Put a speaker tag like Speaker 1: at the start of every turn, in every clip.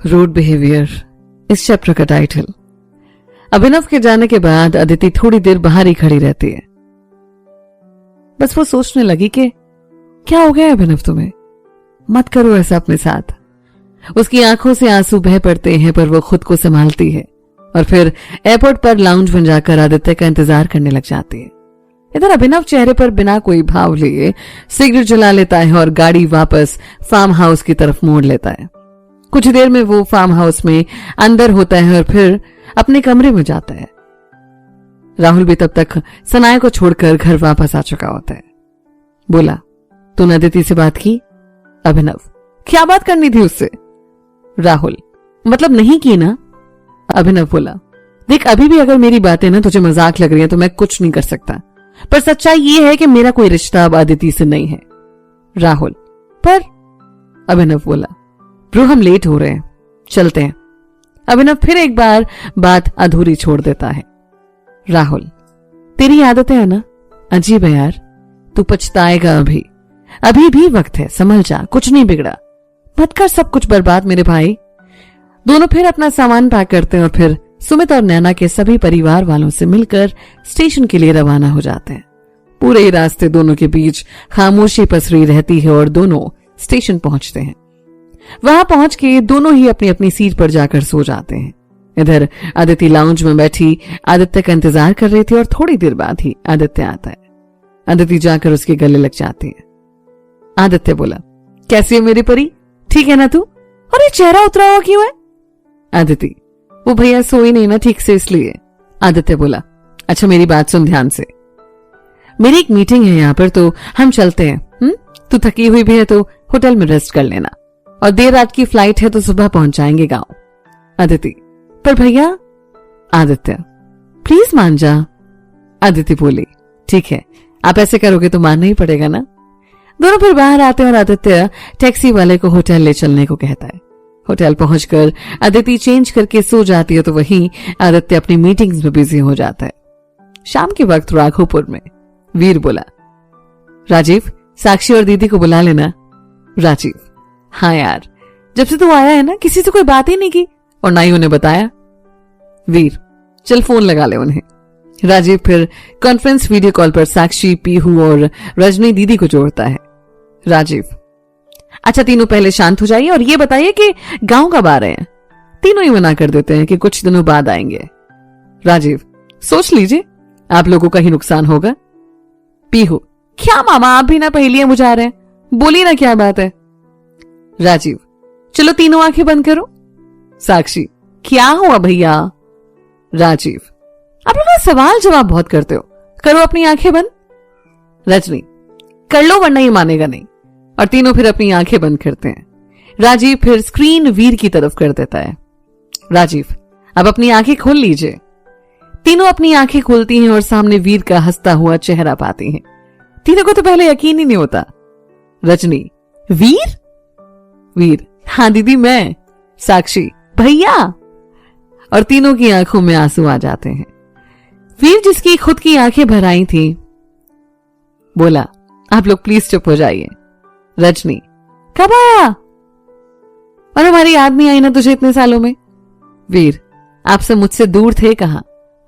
Speaker 1: Rude behaviour इस chapter का title. अभिनव के जाने के बाद अदिति थोड़ी देर बाहर ही खड़ी रहती है। बस वो सोचने लगी कि क्या हो गया अभिनव तुम्हें, मत करो ऐसा अपने साथ। उसकी आंखों से आंसू बह पड़ते हैं पर वो खुद को संभालती है और फिर एयरपोर्ट पर लाउंज में जाकर आदित्य का इंतजार करने लग जाती है। इधर अभिनव चेहरे पर बिना कोई भाव लिए सिगरेट जला लेता है और गाड़ी वापस फार्म हाउस की तरफ मोड़ लेता है। कुछ देर में वो फार्म हाउस में अंदर होता है और फिर अपने कमरे में जाता है। राहुल भी तब तक सनाया को छोड़कर घर वापस आ चुका होता है। बोला, तूने अदिति से बात की? अभिनव, क्या बात करनी थी उससे? राहुल, मतलब नहीं की ना? अभिनव बोला, देख अभी भी अगर मेरी बातें ना तुझे मजाक लग रही है तो मैं कुछ नहीं कर सकता, पर सच्चाई ये है कि मेरा कोई रिश्ता अब अदिति से नहीं है। राहुल, पर? अभिनव बोला, ब्रो हम लेट हो रहे हैं, चलते हैं। अभिनव फिर एक बार बात अधूरी छोड़ देता है। राहुल, तेरी आदतें है ना, अजीब है यार, तू पछताएगा अभी, अभी भी वक्त है, संभल जा, कुछ नहीं बिगड़ा, मत कर सब कुछ बर्बाद मेरे भाई। दोनों फिर अपना सामान पैक करते हैं और फिर सुमित और नैना के सभी परिवार वालों से मिलकर स्टेशन के लिए रवाना हो जाते हैं। पूरे ही रास्ते दोनों के बीच खामोशी पसरी रहती है और दोनों स्टेशन पहुंचते हैं। वहां पहुंच के दोनों ही अपनी अपनी सीट पर जाकर सो जाते हैं। इधर आदित्य लाउंज में बैठी आदित्य का इंतजार कर रही थी और थोड़ी देर बाद ही आदित्य आता है। आदित्य जाकर उसके गले लग जाती है। आदित्य बोला, कैसी है मेरी परी, ठीक है ना तू? और ये चेहरा उतरा हुआ क्यों है? आदित्य, वो भैया सोई नहीं ना ठीक से इसलिए। आदित्य बोला, अच्छा मेरी बात सुन ध्यान से, मेरी एक मीटिंग है यहाँ पर तो हम चलते हैं। तू थकी हुई भी है तो होटल में रेस्ट कर लेना और देर रात की फ्लाइट है तो सुबह पहुंच जाएंगे गांव। आदित्य, पर भैया। आदित्य, प्लीज मान जा। आदित्य बोली, ठीक है आप ऐसे करोगे तो मानना ही पड़ेगा ना। दोनों फिर बाहर आते हैं और आदित्य टैक्सी वाले को होटल ले चलने को कहता है। होटल पहुंचकर अदिति चेंज करके सो जाती है तो वहीं आदित्य अपनी मीटिंग्स में बिजी हो जाता है। शाम के वक्त राघोपुर में वीर बोला, राजीव साक्षी और दीदी को बुला लेना। राजीव, हाँ यार, जब से तू आया है ना किसी से कोई बात ही नहीं की और ना ही उन्हें बताया। वीर, चल फोन लगा ले उन्हें। राजीव फिर कॉन्फ्रेंस वीडियो कॉल पर साक्षी, पीहू और रजनी दीदी को जोड़ता है। राजीव, अच्छा तीनों पहले शांत हो जाइए और ये बताइए कि गांव कब आ रहे हैं? तीनों ही मना कर देते हैं कि कुछ दिनों बाद आएंगे। राजीव, सोच लीजिए आप लोगों का ही नुकसान होगा। पीहू, क्या मामा आप भी ना पहेलियां बुझा रहे हैं, बोलिए ना क्या बात है। राजीव, चलो तीनों आंखें बंद करो। साक्षी, क्या हुआ भैया? राजीव, आप लोग सवाल जवाब बहुत करते हो, करो अपनी आंखें बंद। रजनी, कर लो वरना ये मानेगा नहीं। और तीनों फिर अपनी आंखें बंद करते हैं। राजीव फिर स्क्रीन वीर की तरफ कर देता है। राजीव, अब अपनी आंखें खोल लीजिए। तीनों अपनी आंखें खोलती हैं और सामने वीर का हंसता हुआ चेहरा पाती हैं। तीनों को तो पहले यकीन ही नहीं होता। रजनी, वीर? वीर, हाँ दीदी मैं। साक्षी, भैया। और तीनों की आंखों में आंसू आ जाते हैं। वीर जिसकी खुद की आंखें भर आई थी बोला, आप लोग प्लीज चुप हो जाइए। रजनी, कब आया? और हमारी याद नहीं आई ना तुझे इतने सालों में। वीर, आपसे मुझसे दूर थे कहां,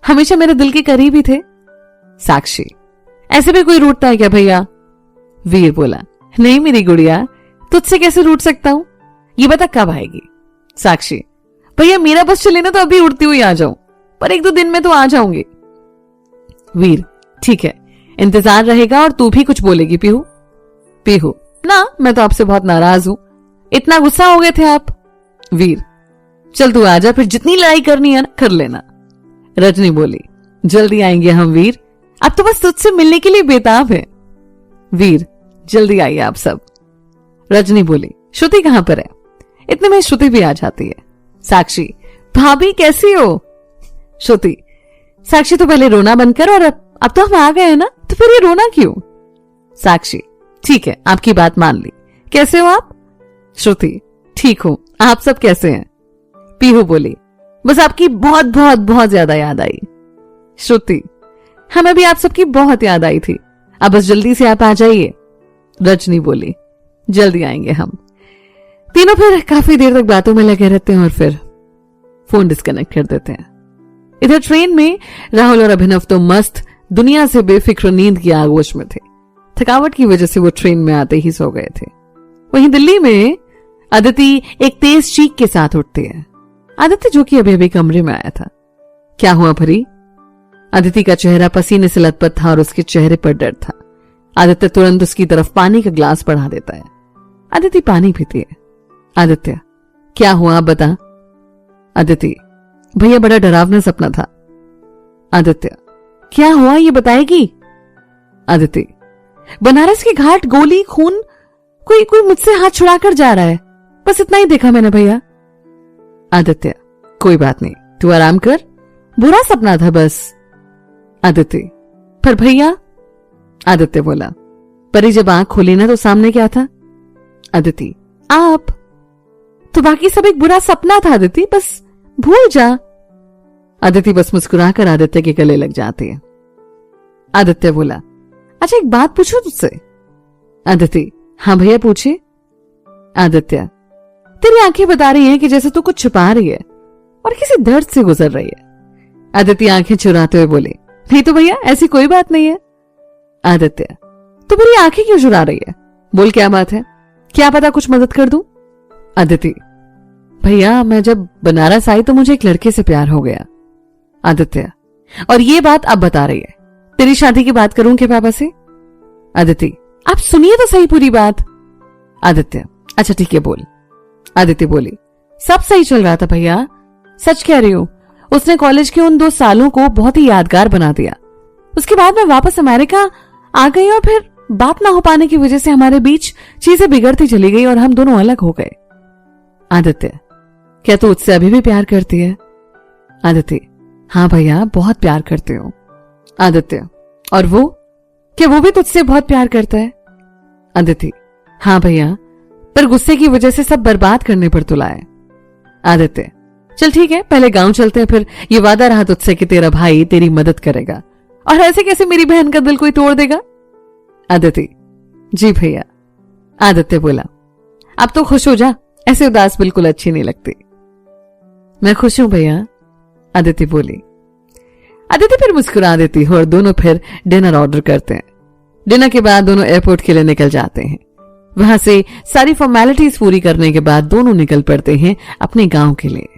Speaker 1: हमेशा मेरे दिल के करीब ही थे। साक्षी, ऐसे भी कोई रूठता है क्या भैया? वीर बोला, नहीं मेरी गुड़िया, तुझसे कैसे रूठ सकता हूं, ये बता कब आएगी? साक्षी, भैया मेरा बस चले ना तो अभी उड़ती हुई आ जाऊं, पर एक दो दिन में तो आ जाऊंगी। वीर, ठीक है इंतजार रहेगा और तू भी कुछ बोलेगी पीहू? पीहू, ना मैं तो आपसे बहुत नाराज हूं, इतना गुस्सा हो गए थे आप। वीर, चल तू आजा, फिर जितनी लड़ाई करनी है ना कर लेना। रजनी बोली, जल्दी आएंगे हम वीर, अब तो बस तुझसे मिलने के लिए बेताब है। वीर, जल्दी आइए आप सब। रजनी बोली, श्रुति कहां पर है? इतने में श्रुति भी आ जाती है। साक्षी, भाभी कैसी हो? श्रुति, साक्षी तो पहले रोना बंद कर, और अब तो हम आ गए हैं ना तो फिर ये रोना क्यों? साक्षी, ठीक है आपकी बात मान ली, कैसे हो आप? श्रुति, ठीक हूं, आप सब कैसे हैं? पीहू बोली, बस आपकी बहुत बहुत बहुत ज्यादा याद आई। श्रुति, हमें भी आप सबकी बहुत याद आई थी, अब बस जल्दी से आप आ जाइए। रजनी बोली, जल्दी आएंगे हम। तीनों फिर काफी देर तक बातों में लगे रहते हैं और फिर फोन डिस्कनेक्ट कर देते हैं। इधर ट्रेन में राहुल और अभिनव तो मस्त दुनिया से बेफिक्र नींद की आगोश में थे। थकावट की वजह से वो ट्रेन में आते ही सो गए थे। वहीं दिल्ली में अदिति एक तेज चीख के साथ उठती है। आदित्य जो कि अभी अभी कमरे में आया था। क्या हुआ परी? अदिति का चेहरा पसीने से लथपथ था और उसके चेहरे पर डर था। आदित्य तुरंत उसकी तरफ पानी का ग्लास बढ़ा देता है। अदिति पानी पीती है। आदित्य, क्या हुआ बता। अदिति, भैया बड़ा डरावना सपना था। आदित्य, क्या हुआ ये बताएगी? अदिति, बनारस के घाट गोली खून, कोई मुझसे हाथ छुड़ाकर जा रहा है, बस इतना ही देखा मैंने भैया। आदित्य, कोई बात नहीं, तू आराम कर, बुरा सपना था बस। आदित्य, पर भैया। आदित्य बोला, परी जब आंख खोली ना तो सामने क्या था? अदिति, आप। तो बाकी सब एक बुरा सपना था अदिति, बस भूल जा। अदिति बस मुस्कुराकर आदित्य के गले लग जाती है। आदित्य बोला, अच्छा एक बात पूछूं तुझसे? अदिति, हाँ भैया पूछे। आदित्य, तेरी आंखें बता रही हैं कि जैसे तू कुछ छुपा रही है और किसी दर्द से गुजर रही है। आदित्य आंखें चुराते हुए बोले, नहीं तो भैया ऐसी कोई बात नहीं है। आदित्य, तो मेरी आंखें क्यों चुरा रही है? बोल क्या बात है, क्या पता कुछ मदद कर दूं। अदिति, भैया मैं जब बनारस आई तो मुझे एक लड़के से प्यार हो गया। आदित्य, और ये बात अब बता रही है, तेरी शादी की बात करूं क्या पापा से? अदिति, आप सुनिए तो सही पूरी बात। आदित्य, अच्छा ठीक है बोल। आदित्य बोली, सब सही चल रहा था भैया, सच कह रही हूं, उसने कॉलेज के उन 2 सालों को बहुत ही यादगार बना दिया। उसके बाद मैं वापस अमेरिका आ गई और फिर बात ना हो पाने की वजह से हमारे बीच चीजें बिगड़ती चली गई और हम दोनों अलग हो गए। आदित्य, क्या तू उससे अभी भी प्यार करती है? आदित्य, हाँ भैया बहुत प्यार करती हूँ। आदित्य, और वो, क्या वो भी तुझसे बहुत प्यार करता है? आदित्य, हाँ भैया, पर गुस्से की वजह से सब बर्बाद करने पर तुला है। आदित्य, चल ठीक है, पहले गांव चलते हैं, फिर ये वादा रहा तुझसे कि तेरा भाई तेरी मदद करेगा, और ऐसे कैसे मेरी बहन का दिल कोई तोड़ देगा? आदित्य, जी भैया। आदित्य बोला, अब तो खुश हो जा, ऐसे उदास बिल्कुल अच्छी नहीं लगती। मैं खुश हूं भैया, आदित्य बोली। आदित्य फिर मुस्कुरा देती है और दोनों फिर डिनर ऑर्डर करते हैं। डिनर के बाद दोनों एयरपोर्ट के लिए निकल जाते हैं। वहां से सारी फॉर्मेलिटीज पूरी करने के बाद दोनों निकल पड़ते हैं अपने गांव के लिए।